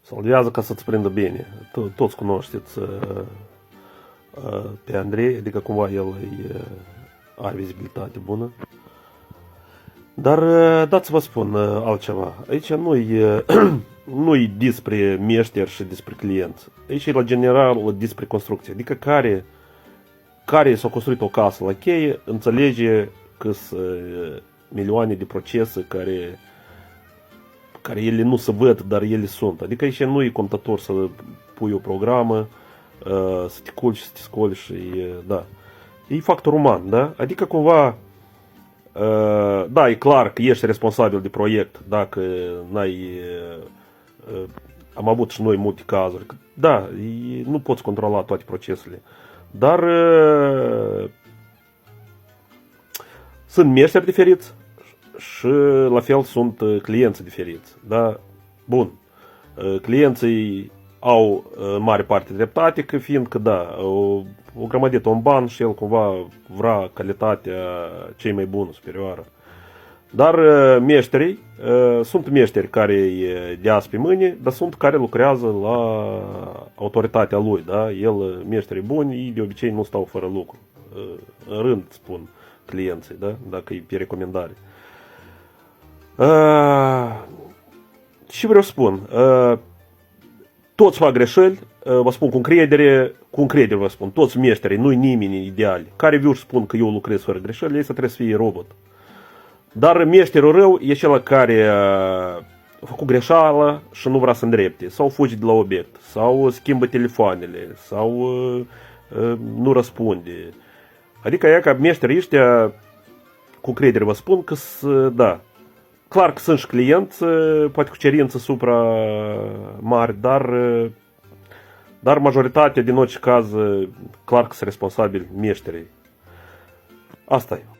Salvează ca să-ți prindă bine. Toți cunoașteți pe Andrei, adică cumva el are vizibilitate bună. Dar dați să vă spun altceva. Aici nu-i despre meșteri și despre clienți. Aici e la general despre construcție. Adică care s-a construit o casă la cheie, înțelege că sunt milioane de procese care ele nu se văd, dar ele sunt. Adică aici nu e contator să pui o programă, să te culci, să te scoli și da. E factor uman, da? Adică cumva, da, e clar că ești responsabil de proiect dacă n-ai, am avut și noi multe cazuri, da, nu poți controla toate procesele, dar sunt meșteri diferiți și la fel sunt clienți diferiți, da? Bun, clienții au în mare parte dreptate, că fiindcă, da, o grămădită un ban și el cumva vrea calitatea cei mai bună, superioară. Dar meșterii, sunt meșteri care e de azi pe mâine, dar sunt care lucrează la autoritatea lui, da? El, meșterii buni, ei de obicei nu stau fără lucru. În rând, spun clienții, da? Dacă e pe recomandare. Și vreau să spun, toți fac greșeli, vă spun cu încredere vă spun, toți meșterii, nu-i nimeni ideal. Care viu și spun că eu lucrez fără greșeli, ei să trebuie să fie robot. Dar meșterul rău e cel care a făcut greșeală și nu vrea să îndrepte, sau fuge de la obiect, sau schimbă telefoanele, sau nu răspunde. Adică e ca meșterii ăștia, cu credere vă spun că, da, clar că sunt și clienți, poate cu cerințe supra mari, dar majoritatea, din orice caz, clar că sunt responsabili meșterii. Asta e.